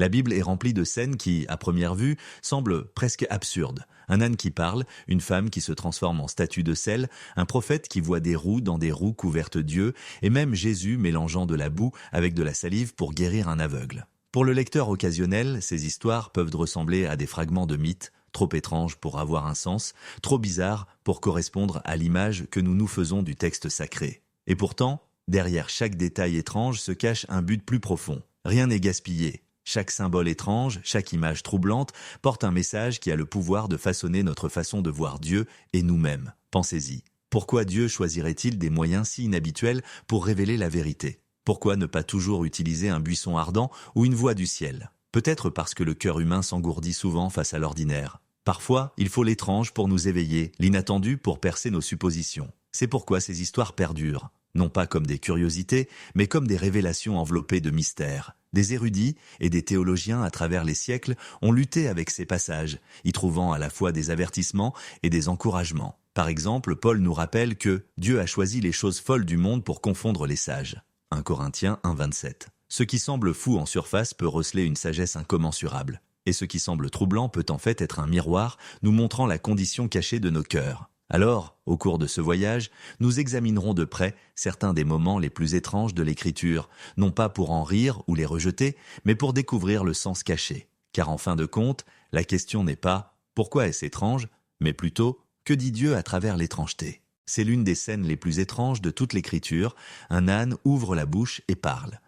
La Bible est remplie de scènes qui, à première vue, semblent presque absurdes. Un âne qui parle, une femme qui se transforme en statue de sel, un prophète qui voit des roues dans des roues couvertes d'yeux, et même Jésus mélangeant de la boue avec de la salive pour guérir un aveugle. Pour le lecteur occasionnel, ces histoires peuvent ressembler à des fragments de mythes, trop étranges pour avoir un sens, trop bizarres pour correspondre à l'image que nous nous faisons du texte sacré. Et pourtant, derrière chaque détail étrange se cache un but plus profond. Rien n'est gaspillé. Chaque symbole étrange, chaque image troublante porte un message qui a le pouvoir de façonner notre façon de voir Dieu et nous-mêmes. Pensez-y. Pourquoi Dieu choisirait-il des moyens si inhabituels pour révéler la vérité ? Pourquoi ne pas toujours utiliser un buisson ardent ou une voix du ciel ? Peut-être parce que le cœur humain s'engourdit souvent face à l'ordinaire. Parfois, il faut l'étrange pour nous éveiller, l'inattendu pour percer nos suppositions. C'est pourquoi ces histoires perdurent. Non pas comme des curiosités, mais comme des révélations enveloppées de mystères. Des érudits et des théologiens à travers les siècles ont lutté avec ces passages, y trouvant à la fois des avertissements et des encouragements. Par exemple, Paul nous rappelle que Dieu a choisi les choses folles du monde pour confondre les sages. 1 Corinthiens 1,27. Ce qui semble fou en surface peut receler une sagesse incommensurable. Et ce qui semble troublant peut en fait être un miroir nous montrant la condition cachée de nos cœurs. Alors, au cours de ce voyage, nous examinerons de près certains des moments les plus étranges de l'Écriture, non pas pour en rire ou les rejeter, mais pour découvrir le sens caché. Car en fin de compte, la question n'est pas « pourquoi est-ce étrange ?», mais plutôt « que dit Dieu à travers l'étrangeté ?» C'est l'une des scènes les plus étranges de toute l'Écriture. Un âne ouvre la bouche et parle.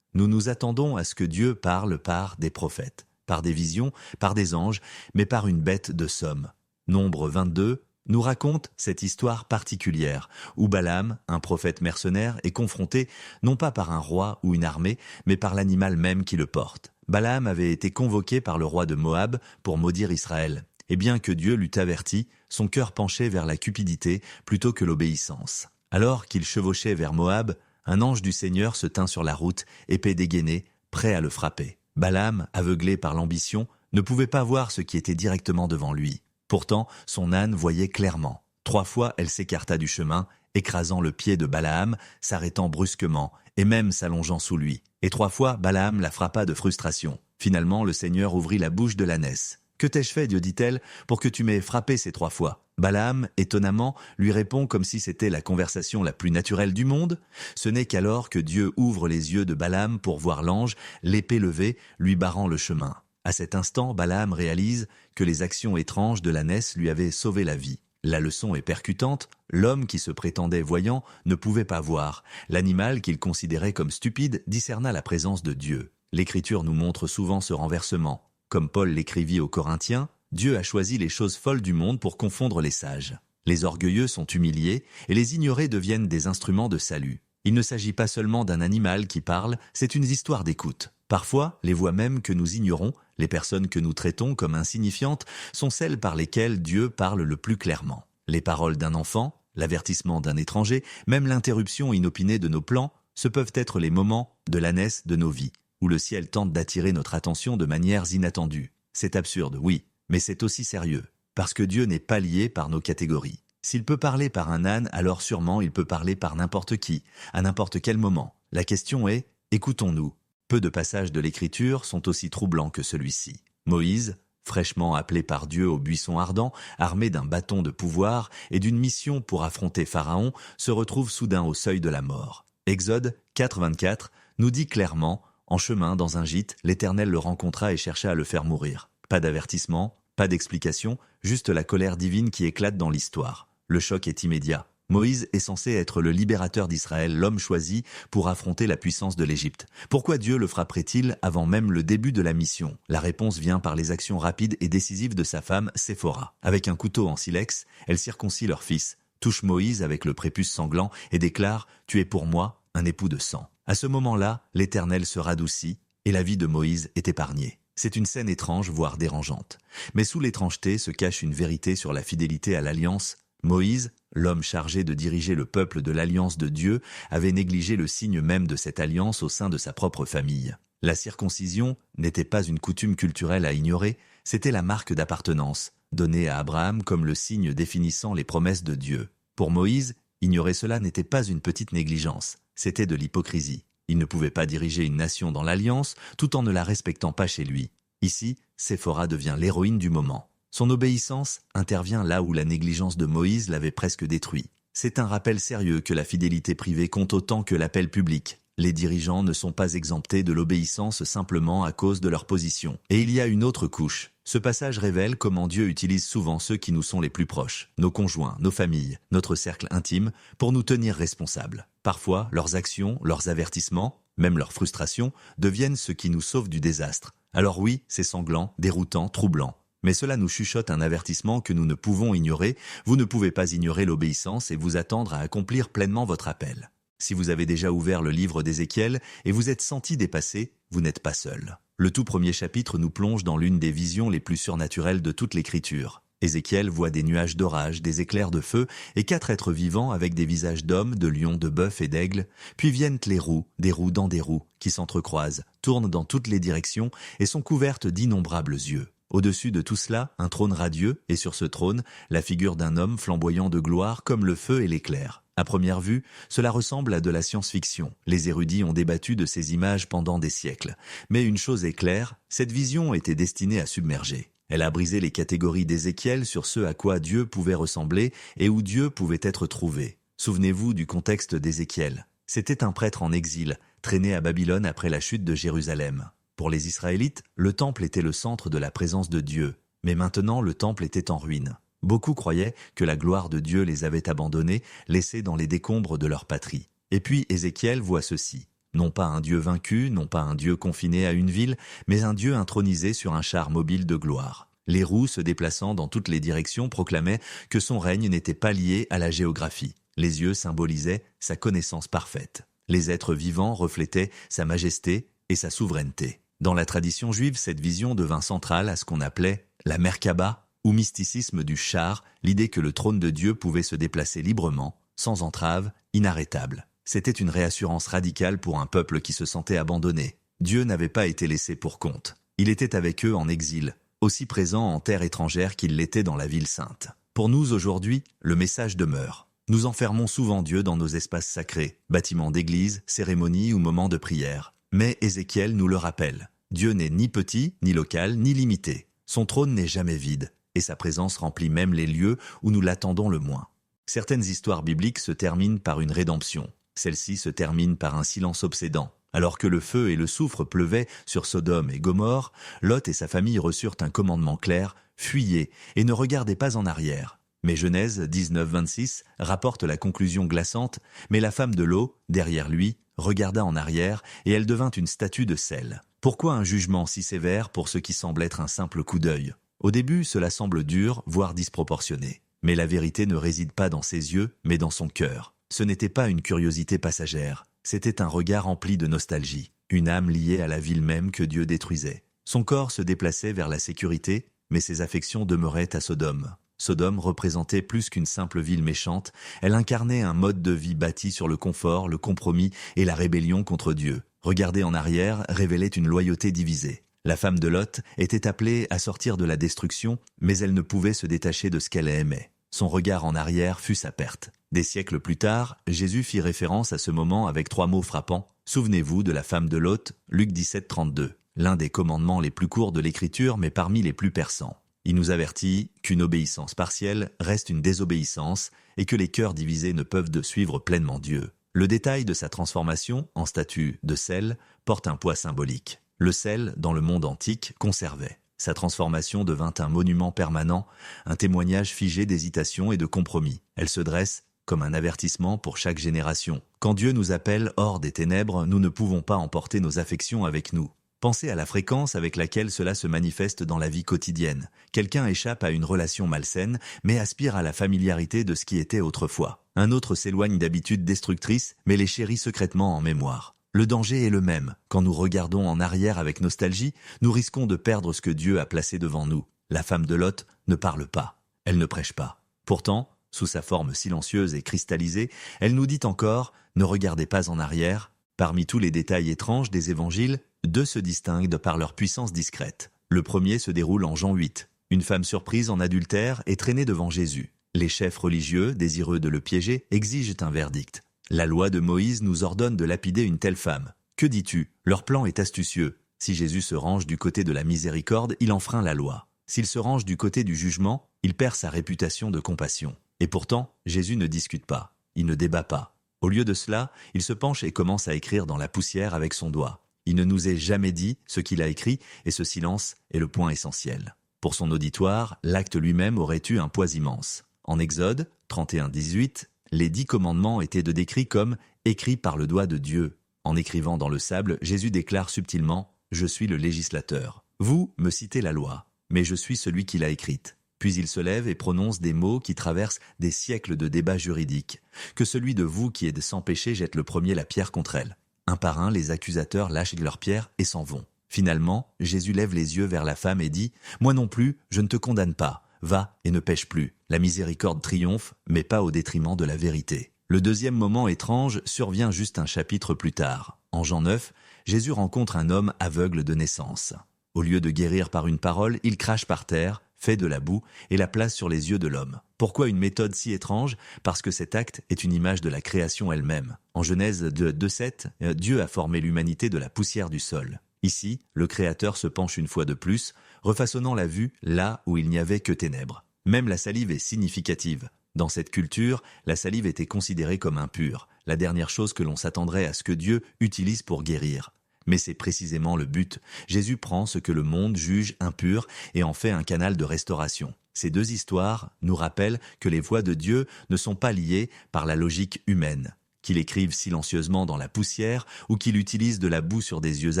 Nous nous attendons à ce que Dieu parle par des prophètes, par des visions, par des anges, mais par une bête de somme. Nombre 22 nous raconte cette histoire particulière, où Balaam, un prophète mercenaire, est confronté non pas par un roi ou une armée, mais par l'animal même qui le porte. Balaam avait été convoqué par le roi de Moab pour maudire Israël. Et bien que Dieu l'eût averti, son cœur penchait vers la cupidité plutôt que l'obéissance. Alors qu'il chevauchait vers Moab, un ange du Seigneur se tint sur la route, épée dégainée, prêt à le frapper. Balaam, aveuglé par l'ambition, ne pouvait pas voir ce qui était directement devant lui. Pourtant, son âne voyait clairement. 3 fois, elle s'écarta du chemin, écrasant le pied de Balaam, s'arrêtant brusquement, et même s'allongeant sous lui. Et 3 fois, Balaam la frappa de frustration. Finalement, le Seigneur ouvrit la bouche de l'ânesse. « Que t'ai-je fait, Dieu, dit-elle, pour que tu m'aies frappé ces 3 fois ?» Balaam, étonnamment, lui répond comme si c'était la conversation la plus naturelle du monde. Ce n'est qu'alors que Dieu ouvre les yeux de Balaam pour voir l'ange, l'épée levée, lui barrant le chemin. À cet instant, Balaam réalise que les actions étranges de l'ânesse lui avaient sauvé la vie. La leçon est percutante, l'homme qui se prétendait voyant ne pouvait pas voir. L'animal qu'il considérait comme stupide discerna la présence de Dieu. L'Écriture nous montre souvent ce renversement. Comme Paul l'écrivit aux Corinthiens, Dieu a choisi les choses folles du monde pour confondre les sages. Les orgueilleux sont humiliés et les ignorés deviennent des instruments de salut. Il ne s'agit pas seulement d'un animal qui parle, c'est une histoire d'écoute. Parfois, les voix mêmes que nous ignorons, les personnes que nous traitons comme insignifiantes, sont celles par lesquelles Dieu parle le plus clairement. Les paroles d'un enfant, l'avertissement d'un étranger, même l'interruption inopinée de nos plans, ce peuvent être les moments de l'ânesse de nos vies, où le ciel tente d'attirer notre attention de manières inattendues. C'est absurde, oui, mais c'est aussi sérieux, parce que Dieu n'est pas lié par nos catégories. S'il peut parler par un âne, alors sûrement il peut parler par n'importe qui, à n'importe quel moment. La question est, écoutons-nous. Peu de passages de l'Écriture sont aussi troublants que celui-ci. Moïse, fraîchement appelé par Dieu au buisson ardent, armé d'un bâton de pouvoir et d'une mission pour affronter Pharaon, se retrouve soudain au seuil de la mort. Exode 4,24 nous dit clairement, en chemin dans un gîte, l'Éternel le rencontra et chercha à le faire mourir. Pas d'avertissement, pas d'explication, juste la colère divine qui éclate dans l'histoire. Le choc est immédiat. Moïse est censé être le libérateur d'Israël, l'homme choisi pour affronter la puissance de l'Égypte. Pourquoi Dieu le frapperait-il avant même le début de la mission ? La réponse vient par les actions rapides et décisives de sa femme, Séphora. Avec un couteau en silex, elle circoncis leur fils, touche Moïse avec le prépuce sanglant et déclare « Tu es pour moi un époux de sang ». À ce moment-là, l'Éternel se radoucit et la vie de Moïse est épargnée. C'est une scène étrange, voire dérangeante. Mais sous l'étrangeté se cache une vérité sur la fidélité à l'alliance. Moïse, l'homme chargé de diriger le peuple de l'alliance de Dieu, avait négligé le signe même de cette alliance au sein de sa propre famille. La circoncision n'était pas une coutume culturelle à ignorer, c'était la marque d'appartenance, donnée à Abraham comme le signe définissant les promesses de Dieu. Pour Moïse, ignorer cela n'était pas une petite négligence, c'était de l'hypocrisie. Il ne pouvait pas diriger une nation dans l'alliance tout en ne la respectant pas chez lui. Ici, Séphora devient l'héroïne du moment. Son obéissance intervient là où la négligence de Moïse l'avait presque détruit. C'est un rappel sérieux que la fidélité privée compte autant que l'appel public. Les dirigeants ne sont pas exemptés de l'obéissance simplement à cause de leur position. Et il y a une autre couche. Ce passage révèle comment Dieu utilise souvent ceux qui nous sont les plus proches, nos conjoints, nos familles, notre cercle intime, pour nous tenir responsables. Parfois, leurs actions, leurs avertissements, même leurs frustrations, deviennent ce qui nous sauve du désastre. Alors oui, c'est sanglant, déroutant, troublant. Mais cela nous chuchote un avertissement que nous ne pouvons ignorer. Vous ne pouvez pas ignorer l'obéissance et vous attendre à accomplir pleinement votre appel. Si vous avez déjà ouvert le livre d'Ézéchiel et vous êtes senti dépassé, vous n'êtes pas seul. Le tout premier chapitre nous plonge dans l'une des visions les plus surnaturelles de toute l'Écriture. Ézéchiel voit des nuages d'orage, des éclairs de feu et 4 êtres vivants avec des visages d'hommes, de lions, de bœufs et d'aigles. Puis viennent les roues, des roues dans des roues, qui s'entrecroisent, tournent dans toutes les directions et sont couvertes d'innombrables yeux. Au-dessus de tout cela, un trône radieux, et sur ce trône, la figure d'un homme flamboyant de gloire comme le feu et l'éclair. À première vue, cela ressemble à de la science-fiction. Les érudits ont débattu de ces images pendant des siècles. Mais une chose est claire, cette vision était destinée à submerger. Elle a brisé les catégories d'Ézéchiel sur ce à quoi Dieu pouvait ressembler et où Dieu pouvait être trouvé. Souvenez-vous du contexte d'Ézéchiel. C'était un prêtre en exil, traîné à Babylone après la chute de Jérusalem. Pour les Israélites, le temple était le centre de la présence de Dieu, mais maintenant le temple était en ruine. Beaucoup croyaient que la gloire de Dieu les avait abandonnés, laissés dans les décombres de leur patrie. Et puis Ézéchiel voit ceci. Non pas un Dieu vaincu, non pas un Dieu confiné à une ville, mais un Dieu intronisé sur un char mobile de gloire. Les roues se déplaçant dans toutes les directions proclamaient que son règne n'était pas lié à la géographie. Les yeux symbolisaient sa connaissance parfaite. Les êtres vivants reflétaient sa majesté et sa souveraineté. Dans la tradition juive, cette vision devint centrale à ce qu'on appelait la Merkaba, ou mysticisme du char, l'idée que le trône de Dieu pouvait se déplacer librement, sans entrave, inarrêtable. C'était une réassurance radicale pour un peuple qui se sentait abandonné. Dieu n'avait pas été laissé pour compte. Il était avec eux en exil, aussi présent en terre étrangère qu'il l'était dans la ville sainte. Pour nous aujourd'hui, le message demeure. Nous enfermons souvent Dieu dans nos espaces sacrés, bâtiments d'église, cérémonies ou moments de prière. Mais Ézéchiel nous le rappelle. Dieu n'est ni petit, ni local, ni limité. Son trône n'est jamais vide, et sa présence remplit même les lieux où nous l'attendons le moins. Certaines histoires bibliques se terminent par une rédemption. Celle-ci se termine par un silence obsédant. Alors que le feu et le soufre pleuvaient sur Sodome et Gomorrhe, Lot et sa famille reçurent un commandement clair, fuyez et ne regardez pas en arrière. Mais Genèse 19-26 rapporte la conclusion glaçante, mais la femme de Lot, derrière lui, regarda en arrière et elle devint une statue de sel. Pourquoi un jugement si sévère pour ce qui semble être un simple coup d'œil? Au début, cela semble dur, voire disproportionné. Mais la vérité ne réside pas dans ses yeux, mais dans son cœur. Ce n'était pas une curiosité passagère, c'était un regard empli de nostalgie, une âme liée à la ville même que Dieu détruisait. Son corps se déplaçait vers la sécurité, mais ses affections demeuraient à Sodome. Sodome représentait plus qu'une simple ville méchante, elle incarnait un mode de vie bâti sur le confort, le compromis et la rébellion contre Dieu. Regarder en arrière révélait une loyauté divisée. La femme de Lot était appelée à sortir de la destruction, mais elle ne pouvait se détacher de ce qu'elle aimait. Son regard en arrière fut sa perte. Des siècles plus tard, Jésus fit référence à ce moment avec 3 mots frappants. Souvenez-vous de la femme de Lot, Luc 17-32, l'un des commandements les plus courts de l'Écriture, mais parmi les plus perçants. Il nous avertit qu'une obéissance partielle reste une désobéissance et que les cœurs divisés ne peuvent de suivre pleinement Dieu. Le détail de sa transformation en statue de sel porte un poids symbolique. Le sel, dans le monde antique, conservait. Sa transformation devint un monument permanent, un témoignage figé d'hésitation et de compromis. Elle se dresse comme un avertissement pour chaque génération. Quand Dieu nous appelle hors des ténèbres, nous ne pouvons pas emporter nos affections avec nous. Pensez à la fréquence avec laquelle cela se manifeste dans la vie quotidienne. Quelqu'un échappe à une relation malsaine, mais aspire à la familiarité de ce qui était autrefois. Un autre s'éloigne d'habitudes destructrices, mais les chérit secrètement en mémoire. Le danger est le même. Quand nous regardons en arrière avec nostalgie, nous risquons de perdre ce que Dieu a placé devant nous. La femme de Lot ne parle pas. Elle ne prêche pas. Pourtant, sous sa forme silencieuse et cristallisée, elle nous dit encore « Ne regardez pas en arrière ». Parmi tous les détails étranges des évangiles, 2 se distinguent par leur puissance discrète. Le premier se déroule en Jean 8. Une femme surprise en adultère est traînée devant Jésus. Les chefs religieux, désireux de le piéger, exigent un verdict. La loi de Moïse nous ordonne de lapider une telle femme. Que dis-tu? Leur plan est astucieux. Si Jésus se range du côté de la miséricorde, il enfreint la loi. S'il se range du côté du jugement, il perd sa réputation de compassion. Et pourtant, Jésus ne discute pas, il ne débat pas. Au lieu de cela, il se penche et commence à écrire dans la poussière avec son doigt. Il ne nous est jamais dit ce qu'il a écrit, et ce silence est le point essentiel. Pour son auditoire, l'acte lui-même aurait eu un poids immense. En Exode 31-18, les 10 commandements étaient décrits comme « écrits par le doigt de Dieu ». En écrivant dans le sable, Jésus déclare subtilement « Je suis le législateur. Vous me citez la loi, mais je suis celui qui l'a écrite. » Puis il se lève et prononce des mots qui traversent des siècles de débats juridiques. « Que celui de vous qui est sans péché jette le premier la pierre contre elle. » Un par un, les accusateurs lâchent leurs pierres et s'en vont. Finalement, Jésus lève les yeux vers la femme et dit « Moi non plus, je ne te condamne pas. Va et ne pêche plus. » La miséricorde triomphe, mais pas au détriment de la vérité. Le deuxième moment étrange survient juste un chapitre plus tard. En Jean 9, Jésus rencontre un homme aveugle de naissance. Au lieu de guérir par une parole, il crache par terre, fait de la boue et la place sur les yeux de l'homme. Pourquoi une méthode si étrange? Parce que cet acte est une image de la création elle-même. En Genèse 2:7, Dieu a formé l'humanité de la poussière du sol. Ici, le Créateur se penche une fois de plus, refaçonnant la vue là où il n'y avait que ténèbres. Même la salive est significative. Dans cette culture, la salive était considérée comme impure, la dernière chose que l'on s'attendrait à ce que Dieu utilise pour guérir. Mais c'est précisément le but. Jésus prend ce que le monde juge impur et en fait un canal de restauration. Ces deux histoires nous rappellent que les voies de Dieu ne sont pas liées par la logique humaine. Qu'il écrive silencieusement dans la poussière ou qu'il utilise de la boue sur des yeux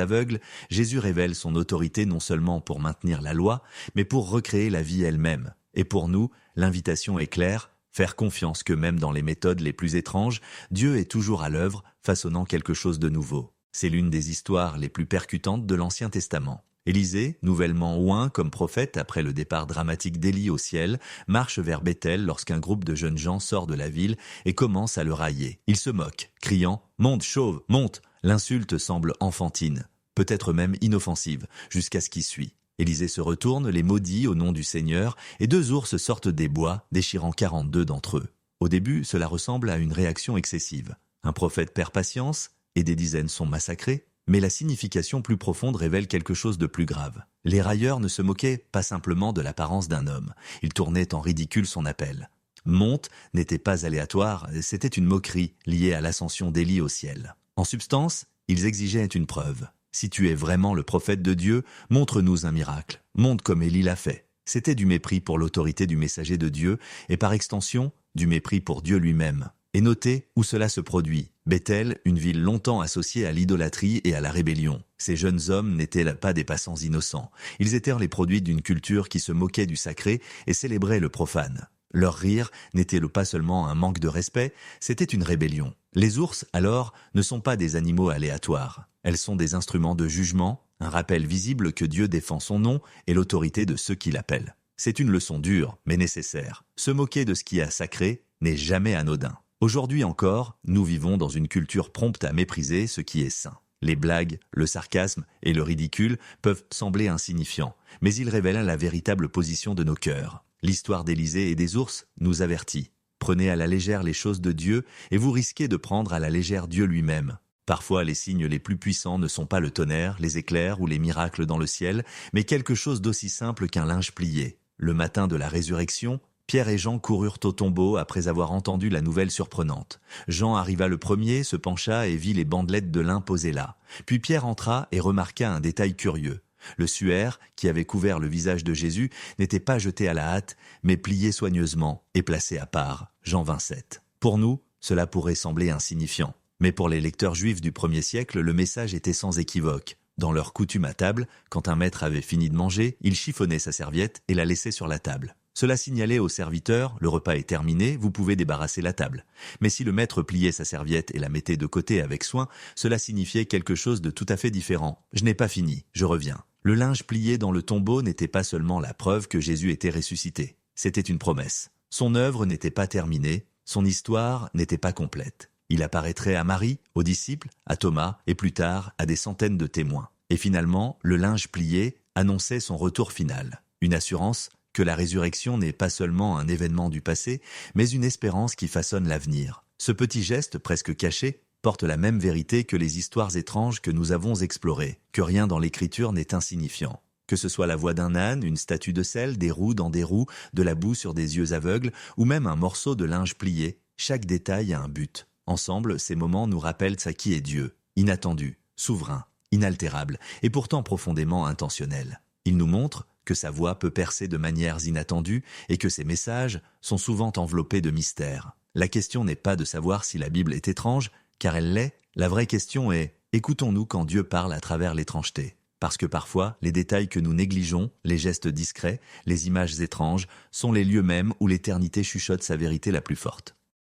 aveugles, Jésus révèle son autorité non seulement pour maintenir la loi, mais pour recréer la vie elle-même. Et pour nous, l'invitation est claire, faire confiance que même dans les méthodes les plus étranges, Dieu est toujours à l'œuvre, façonnant quelque chose de nouveau. C'est l'une des histoires les plus percutantes de l'Ancien Testament. Élisée, nouvellement oint comme prophète après le départ dramatique d'Élie au ciel, marche vers Béthel lorsqu'un groupe de jeunes gens sort de la ville et commence à le railler. Il se moque, criant « Monte, chauve, monte !» L'insulte semble enfantine, peut-être même inoffensive, jusqu'à ce qui suit. Élisée se retourne, les maudit au nom du Seigneur, et 2 ours sortent des bois, déchirant 42 d'entre eux. Au début, cela ressemble à une réaction excessive. Un prophète perd patience, et des dizaines sont massacrés, mais la signification plus profonde révèle quelque chose de plus grave. Les railleurs ne se moquaient pas simplement de l'apparence d'un homme, ils tournaient en ridicule son appel. Monte n'était pas aléatoire, c'était une moquerie liée à l'ascension d'Élie au ciel. En substance, ils exigeaient une preuve. Si tu es vraiment le prophète de Dieu, montre-nous un miracle. Monte comme Élie l'a fait. C'était du mépris pour l'autorité du messager de Dieu et par extension, du mépris pour Dieu lui-même. Et notez où cela se produit. Béthel, une ville longtemps associée à l'idolâtrie et à la rébellion. Ces jeunes hommes n'étaient pas des passants innocents. Ils étaient les produits d'une culture qui se moquait du sacré et célébrait le profane. Leur rire n'était pas seulement un manque de respect, c'était une rébellion. Les ours, alors, ne sont pas des animaux aléatoires. Elles sont des instruments de jugement, un rappel visible que Dieu défend son nom et l'autorité de ceux qui l'appellent. C'est une leçon dure, mais nécessaire. Se moquer de ce qui est sacré n'est jamais anodin. Aujourd'hui encore, nous vivons dans une culture prompte à mépriser ce qui est saint. Les blagues, le sarcasme et le ridicule peuvent sembler insignifiants, mais ils révèlent la véritable position de nos cœurs. L'histoire d'Élisée et des ours nous avertit. Prenez à la légère les choses de Dieu et vous risquez de prendre à la légère Dieu lui-même. Parfois, les signes les plus puissants ne sont pas le tonnerre, les éclairs ou les miracles dans le ciel, mais quelque chose d'aussi simple qu'un linge plié. Le matin de la résurrection, Pierre et Jean coururent au tombeau après avoir entendu la nouvelle surprenante. Jean arriva le premier, se pencha et vit les bandelettes de lin posées là. Puis Pierre entra et remarqua un détail curieux. Le suaire, qui avait couvert le visage de Jésus, n'était pas jeté à la hâte, mais plié soigneusement et placé à part. Jean 27. Pour nous, cela pourrait sembler insignifiant. Mais pour les lecteurs juifs du 1er siècle, le message était sans équivoque. Dans leur coutume à table, quand un maître avait fini de manger, il chiffonnait sa serviette et la laissait sur la table. Cela signalait au serviteur, le repas est terminé, vous pouvez débarrasser la table. Mais si le maître pliait sa serviette et la mettait de côté avec soin, cela signifiait quelque chose de tout à fait différent. Je n'ai pas fini, je reviens. Le linge plié dans le tombeau n'était pas seulement la preuve que Jésus était ressuscité. C'était une promesse. Son œuvre n'était pas terminée, son histoire n'était pas complète. Il apparaîtrait à Marie, aux disciples, à Thomas et plus tard à des centaines de témoins. Et finalement, le linge plié annonçait son retour final. Une assurance que la résurrection n'est pas seulement un événement du passé, mais une espérance qui façonne l'avenir. Ce petit geste, presque caché, portent la même vérité que les histoires étranges que nous avons explorées, que rien dans l'Écriture n'est insignifiant. Que ce soit la voix d'un âne, une statue de sel, des roues dans des roues, de la boue sur des yeux aveugles, ou même un morceau de linge plié, chaque détail a un but. Ensemble, ces moments nous rappellent à qui est Dieu, inattendu, souverain, inaltérable, et pourtant profondément intentionnel. Il nous montre que sa voix peut percer de manières inattendues et que ses messages sont souvent enveloppés de mystères. La question n'est pas de savoir si la Bible est étrange, car elle l'est. La vraie question est, écoutons-nous quand Dieu parle à travers l'étrangeté? Parce que parfois, les détails que nous négligeons, les gestes discrets, les images étranges, sont les lieux mêmes où l'éternité chuchote sa vérité la plus forte.